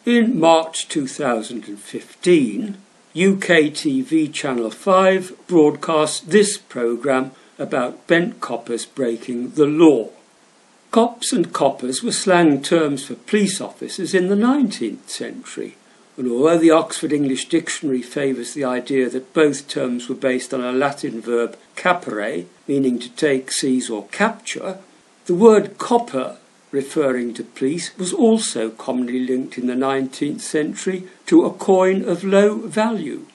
In March 2015, UK TV Channel 5 broadcast this programme about bent coppers breaking the law. Cops and coppers were slang terms for police officers in the 19th century, and although the Oxford English Dictionary favours the idea that both terms were based on a Latin verb capere, meaning to take, seize or capture, the word copper, referring to police, was also commonly linked in the 19th century to a coin of low value.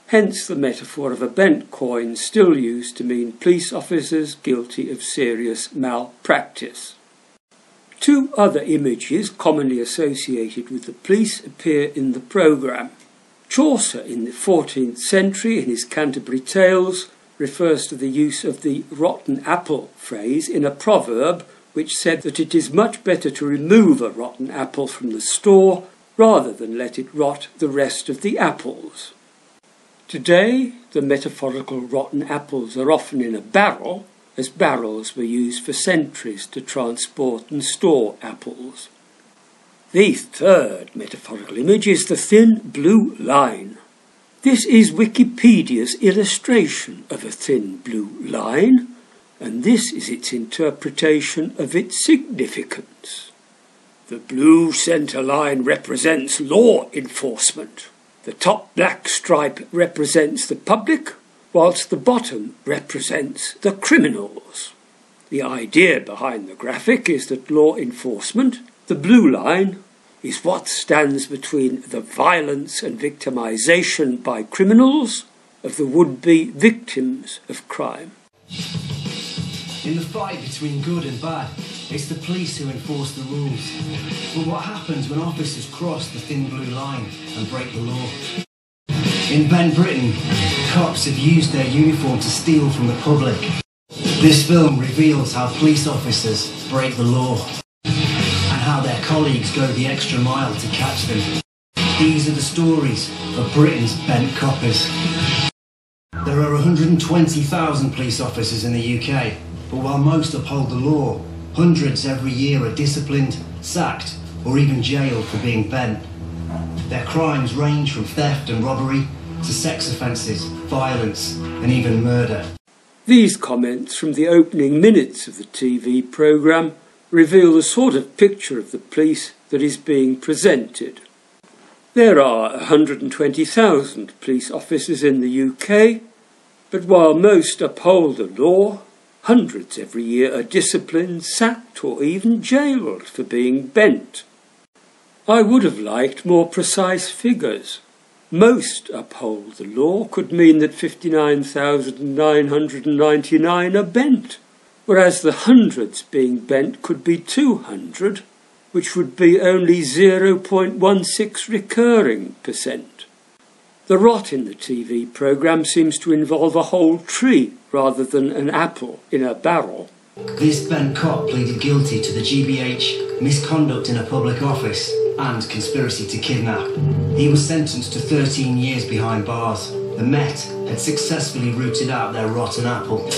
Hence the metaphor of a bent coin still used to mean police officers guilty of serious malpractice. Two other images commonly associated with the police appear in the programme. Chaucer in the 14th century in his Canterbury Tales refers to the use of the rotten apple phrase in a proverb which said that it is much better to remove a rotten apple from the store rather than let it rot the rest of the apples. Today, the metaphorical rotten apples are often in a barrel, as barrels were used for centuries to transport and store apples. The third metaphorical image is the thin blue line. This is Wikipedia's illustration of a thin blue line, and this is its interpretation of its significance. The blue centre line represents law enforcement. The top black stripe represents the public, whilst the bottom represents the criminals. The idea behind the graphic is that law enforcement, the blue line, is what stands between the violence and victimisation by criminals of the would-be victims of crime. In the fight between good and bad, it's the police who enforce the rules. But what happens when officers cross the thin blue line and break the law? In Ben Britain, cops have used their uniform to steal from the public. This film reveals how police officers break the law and how their colleagues go the extra mile to catch them. These are the stories of Britain's bent coppers. There are 120,000 police officers in the UK, but while most uphold the law, hundreds every year are disciplined, sacked, or even jailed for being bent. Their crimes range from theft and robbery to sex offences, violence, and even murder. These comments from the opening minutes of the TV programme reveal the sort of picture of the police that is being presented. There are 120,000 police officers in the UK, but while most uphold the law, hundreds every year are disciplined, sacked, or even jailed for being bent. I would have liked more precise figures. Most uphold the law could mean that 59,999 are bent, whereas the hundreds being bent could be 200, which would be only 0.16 recurring %. The rot in the TV programme seems to involve a whole tree rather than an apple in a barrel. This bent cop pleaded guilty to the GBH, misconduct in a public office, and conspiracy to kidnap. He was sentenced to 13 years behind bars. The Met had successfully rooted out their rotten apple.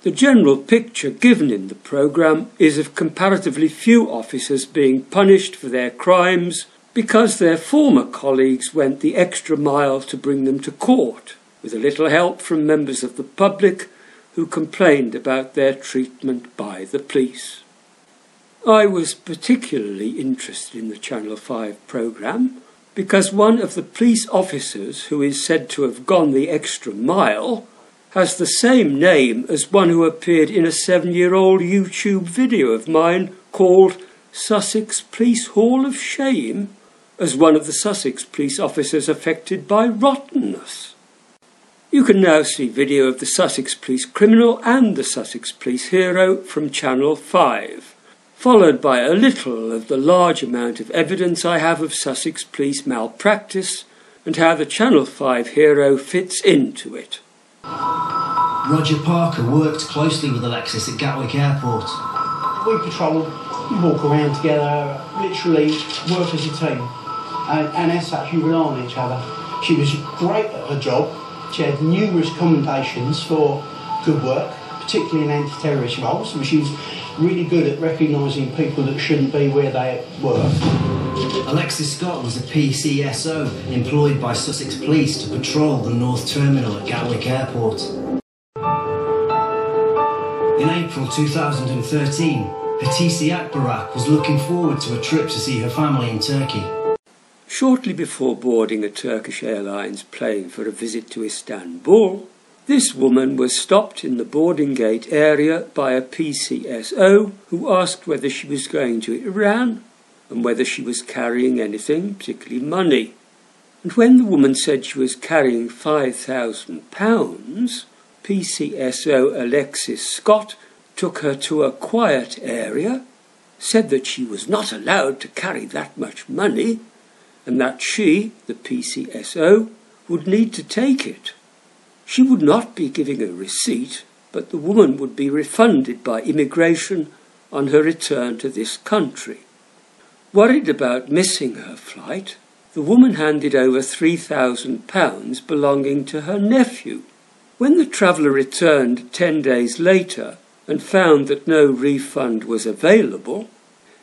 The general picture given in the programme is of comparatively few officers being punished for their crimes because their former colleagues went the extra mile to bring them to court, with a little help from members of the public who complained about their treatment by the police. I was particularly interested in the Channel 5 programme because one of the police officers who is said to have gone the extra mile has the same name as one who appeared in a 7-year-old YouTube video of mine called Sussex Police Hall of Shame, as one of the Sussex police officers affected by rottenness. You can now see video of the Sussex Police criminal and the Sussex Police hero from Channel 5, followed by a little of the large amount of evidence I have of Sussex Police malpractice and how the Channel 5 hero fits into it. Roger Parker worked closely with Alexis at Gatwick Airport. We patrol, we walk around together, literally work as a team. And as such, you rely on each other. She was great at her job. She had numerous commendations for good work. particularly in anti-terrorist roles. And she was really good at recognising people that shouldn't be where they were. Alexis Scott was a PCSO employed by Sussex Police to patrol the North Terminal at Gatwick Airport. In April 2013, Hatisi Akbarak was looking forward to a trip to see her family in Turkey. Shortly before boarding a Turkish Airlines plane for a visit to Istanbul, this woman was stopped in the boarding gate area by a PCSO who asked whether she was going to Iran and whether she was carrying anything, particularly money. And when the woman said she was carrying £5,000, PCSO Alexis Scott took her to a quiet area, said that she was not allowed to carry that much money, and that she, the PCSO, would need to take it. She would not be giving a receipt, but the woman would be refunded by immigration on her return to this country. Worried about missing her flight, the woman handed over £3,000 belonging to her nephew. When the traveller returned 10 days later and found that no refund was available,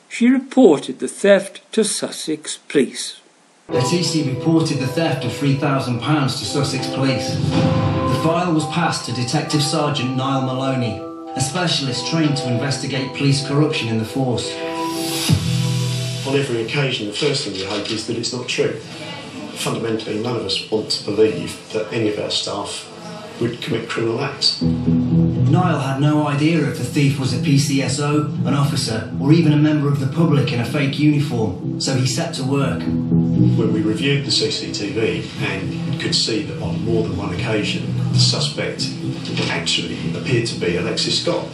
she reported the theft to Sussex Police. Hatisi reported the theft of £3,000 to Sussex Police. The file was passed to Detective Sergeant Niall Maloney, a specialist trained to investigate police corruption in the force. On every occasion, the first thing you hope is that it's not true. Fundamentally, none of us want to believe that any of our staff would commit criminal acts. Niall had no idea if the thief was a PCSO, an officer, or even a member of the public in a fake uniform, so he set to work. When we reviewed the CCTV and could see that on more than one occasion the suspect actually appeared to be Alexis Scott.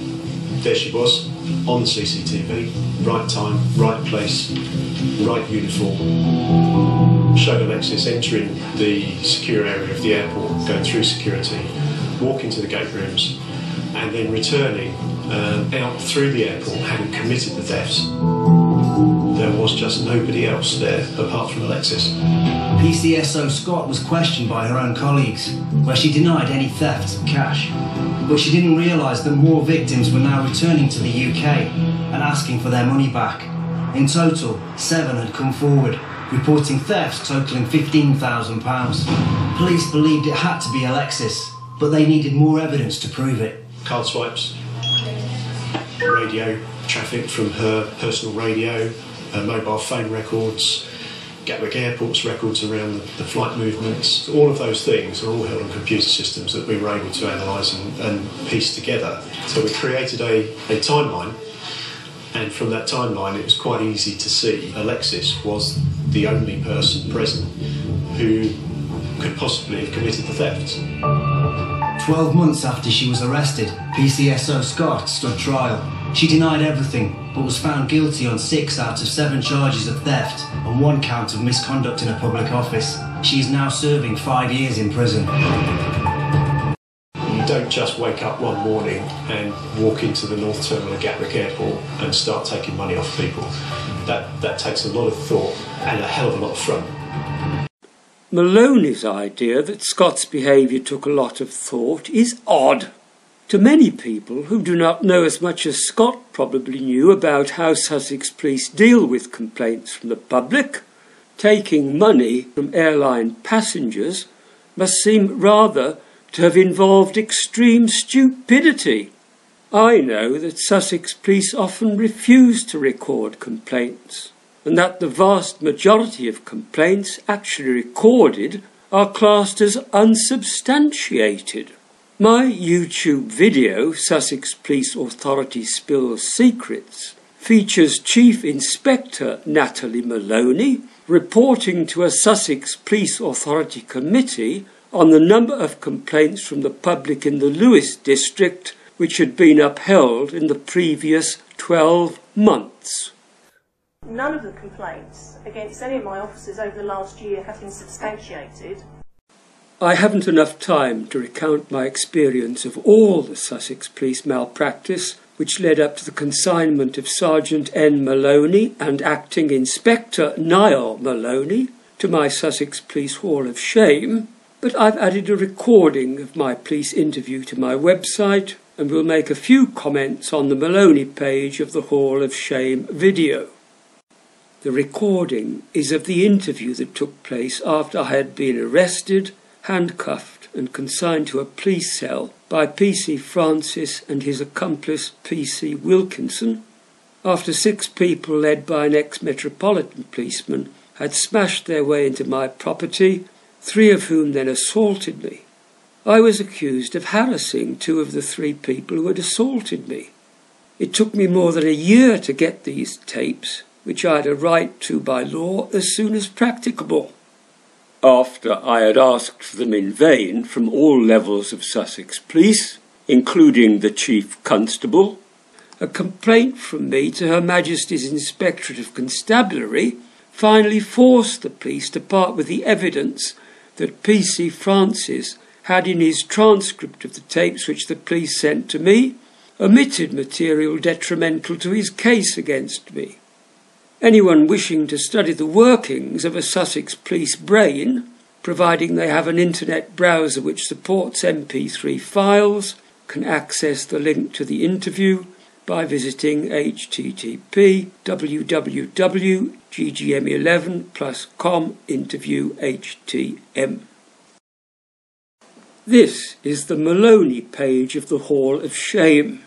There she was, on the CCTV, right time, right place, right uniform. Showed Alexis entering the secure area of the airport, going through security, walking to the gate rooms, and then returning out through the airport, having committed the thefts. There was just nobody else there apart from Alexis. PCSO Scott was questioned by her own colleagues, where she denied any theft of cash. But she didn't realise that more victims were now returning to the UK and asking for their money back. In total, 7 had come forward, reporting thefts totalling £15,000. Police believed it had to be Alexis, but they needed more evidence to prove it. Card swipes, radio traffic from her personal radio, her mobile phone records, Gatwick Airport's records around the flight movements. All of those things are all held on computer systems that we were able to analyse and piece together. So we created a timeline, and from that timeline it was quite easy to see Alexis was the only person present who could possibly have committed the theft. 12 months after she was arrested, PCSO Scott stood trial. She denied everything, but was found guilty on 6 out of 7 charges of theft and 1 count of misconduct in a public office. She is now serving 5 years in prison. You don't just wake up one morning and walk into the North Terminal at Gatwick Airport and start taking money off people. That takes a lot of thought and a hell of a lot of front. Maloney's idea that Scott's behaviour took a lot of thought is odd. To many people who do not know as much as Scott probably knew about how Sussex Police deal with complaints from the public, taking money from airline passengers must seem rather to have involved extreme stupidity. I know that Sussex Police often refuse to record complaints, and that the vast majority of complaints actually recorded are classed as unsubstantiated. My YouTube video, Sussex Police Authority Spills Secrets, features Chief Inspector Natalie Maloney reporting to a Sussex Police Authority committee on the number of complaints from the public in the Lewes district which had been upheld in the previous 12 months. None of the complaints against any of my officers over the last year have been substantiated. I haven't enough time to recount my experience of all the Sussex Police malpractice which led up to the consignment of Sergeant N. Maloney and Acting Inspector Niall Maloney to my Sussex Police Hall of Shame, but I've added a recording of my police interview to my website, and will make a few comments on the Maloney page of the Hall of Shame video. The recording is of the interview that took place after I had been arrested, handcuffed and consigned to a police cell by PC Francis and his accomplice PC Wilkinson, after 6 people led by an ex-Metropolitan policeman had smashed their way into my property, 3 of whom then assaulted me. I was accused of harassing 2 of the 3 people who had assaulted me. It took me more than a year to get these tapes, which I had a right to by law as soon as practicable. After I had asked for them in vain from all levels of Sussex Police, including the Chief Constable, a complaint from me to Her Majesty's Inspectorate of Constabulary finally forced the police to part with the evidence that PC Francis had in his transcript of the tapes which the police sent to me omitted material detrimental to his case against me. Anyone wishing to study the workings of a Sussex police brain, providing they have an internet browser which supports MP3 files, can access the link to the interview by visiting http://www.ggm11plus.com interview htm. This is the Maloney page of the Hall of Shame.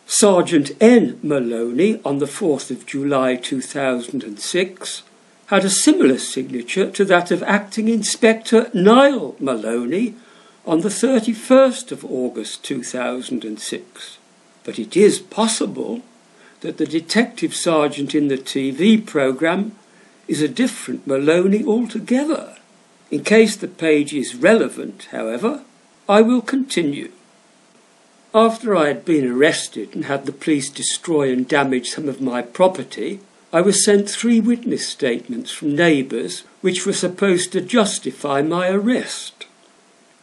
Sergeant N. Maloney, on the 4th of July 2006, had a similar signature to that of Acting Inspector Niall Maloney on the 31st of August 2006. But it is possible that the detective sergeant in the TV programme is a different Maloney altogether. In case the page is relevant, however, I will continue. After I had been arrested and had the police destroy and damage some of my property, I was sent 3 witness statements from neighbours which were supposed to justify my arrest.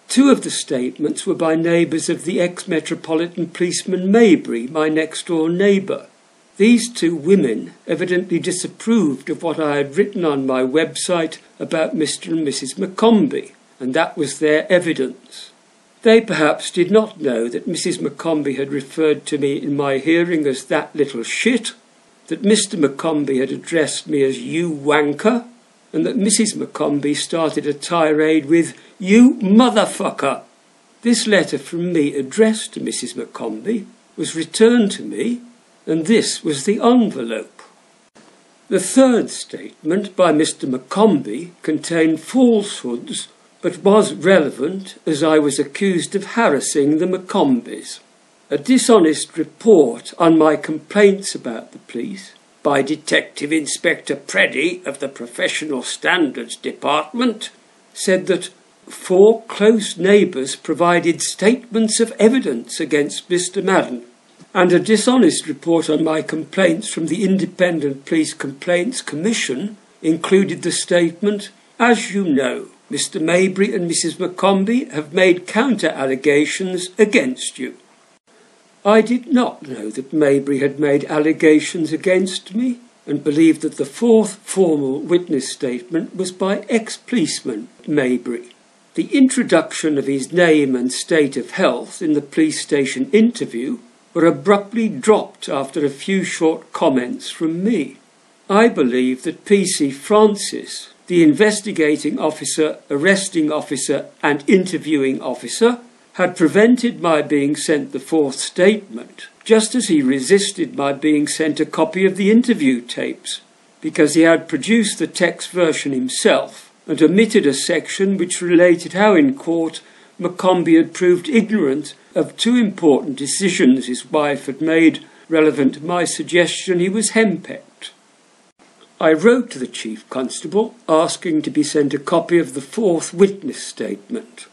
2 of the statements were by neighbours of the ex-Metropolitan policeman Maybury, my next-door neighbour. These 2 women evidently disapproved of what I had written on my website about Mr. and Mrs. McCombie, and that was their evidence. They perhaps did not know that Mrs. McCombie had referred to me in my hearing as that little shit, that Mr. McCombie had addressed me as you wanker, and that Mrs. McCombie started a tirade with you motherfucker. This letter from me addressed to Mrs. McCombie was returned to me, and this was the envelope. The 3rd statement by Mr. McCombie contained falsehoods, but was relevant as I was accused of harassing the McCombies. A dishonest report on my complaints about the police by Detective Inspector Preddy of the Professional Standards Department said that 4 close neighbours provided statements of evidence against Mr. Madden, and a dishonest report on my complaints from the Independent Police Complaints Commission included the statement, as you know, Mr. Maybury and Mrs. McCombie have made counter-allegations against you. I did not know that Maybury had made allegations against me, and believed that the 4th formal witness statement was by ex-policeman Maybury. The introduction of his name and state of health in the police station interview were abruptly dropped after a few short comments from me. I believe that PC Francis, the investigating officer, arresting officer and interviewing officer, had prevented my being sent the 4th statement, just as he resisted my being sent a copy of the interview tapes, because he had produced the text version himself and omitted a section which related how in court McCombie had proved ignorant of 2 important decisions his wife had made relevant to my suggestion he was henpecked. I wrote to the Chief Constable asking to be sent a copy of the 4th witness statement.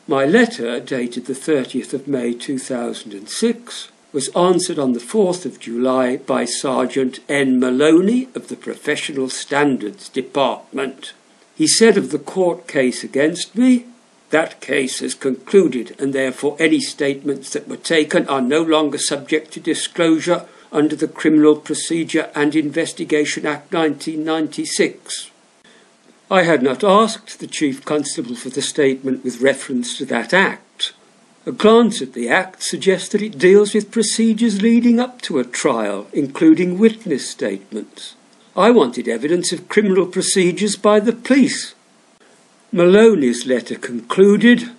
My letter, dated the 30th of May 2006, was answered on the 4th of July by Sergeant N. Maloney of the Professional Standards Department. He said of the court case against me, that case has concluded and therefore any statements that were taken are no longer subject to disclosure under the Criminal Procedure and Investigation Act 1996. I had not asked the Chief Constable for the statement with reference to that act. A glance at the Act suggests that it deals with procedures leading up to a trial, including witness statements. I wanted evidence of criminal procedures by the police. Maloney's letter concluded,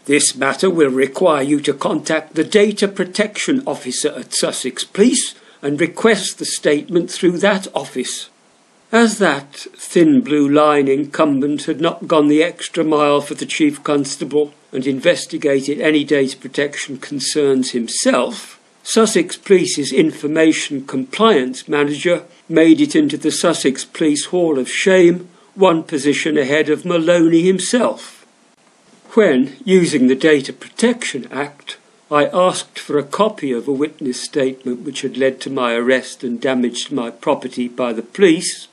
"This matter will require you to contact the Data Protection Officer at Sussex Police and request the statement through that office." As that thin blue line incumbent had not gone the extra mile for the Chief Constable and investigated any data protection concerns himself, Sussex Police's Information Compliance Manager made it into the Sussex Police Hall of Shame, one position ahead of Maloney himself. When, using the Data Protection Act, I asked for a copy of a witness statement which had led to my arrest and damage to my property by the police,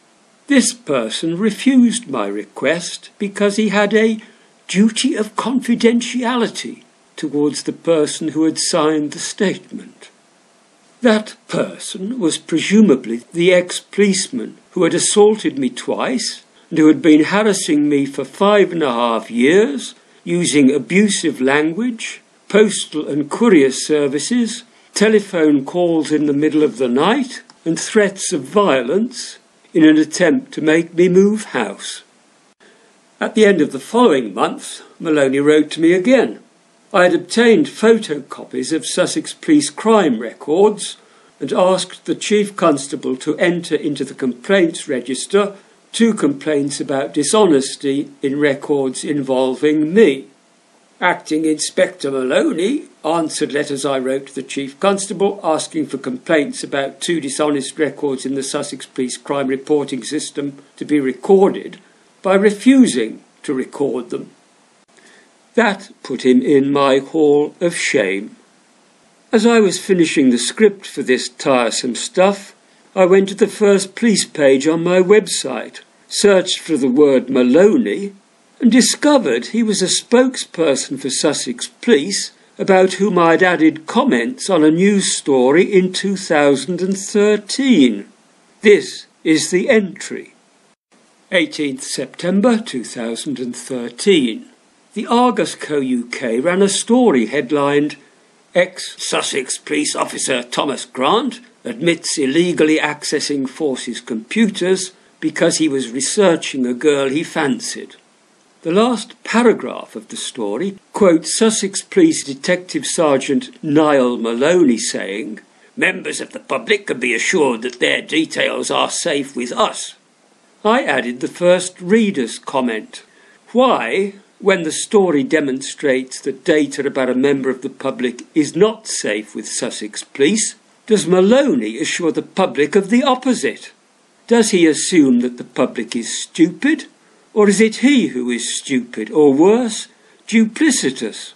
this person refused my request because he had a duty of confidentiality towards the person who had signed the statement. That person was presumably the ex-policeman who had assaulted me twice and who had been harassing me for 5.5 years, using abusive language, postal and courier services, telephone calls in the middle of the night, and threats of violence in an attempt to make me move house. At the end of the following month, Maloney wrote to me again. I had obtained photocopies of Sussex Police crime records and asked the Chief Constable to enter into the complaints register 2 complaints about dishonesty in records involving me. Acting Inspector Maloney answered letters I wrote to the Chief Constable asking for complaints about 2 dishonest records in the Sussex Police crime reporting system to be recorded by refusing to record them. That put him in my hall of shame. As I was finishing the script for this tiresome stuff, I went to the first police page on my website, searched for the word Maloney, and discovered he was a spokesperson for Sussex Police about whom I'd added comments on a news story in 2013. This is the entry. 18th September 2013. The Argus Co UK ran a story headlined, "Ex-Sussex Police Officer Thomas Grant admits illegally accessing forces' computers because he was researching a girl he fancied." The last paragraph of the story quotes Sussex Police Detective Sergeant Niall Maloney saying, "Members of the public can be assured that their details are safe with us." I added the first reader's comment. Why, when the story demonstrates that data about a member of the public is not safe with Sussex Police, does Maloney assure the public of the opposite? Does he assume that the public is stupid? Or is it he who is stupid, or worse, duplicitous?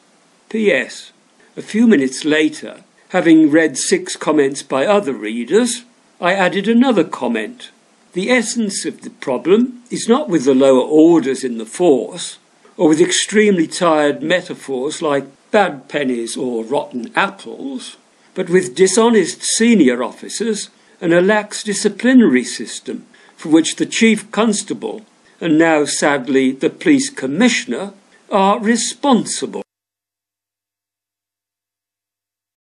P.S. A few minutes later, having read 6 comments by other readers, I added another comment. The essence of the problem is not with the lower orders in the force, or with extremely tired metaphors like bad pennies or rotten apples, but with dishonest senior officers and a lax disciplinary system for which the Chief Constable and now, sadly, the Police Commissioner are responsible.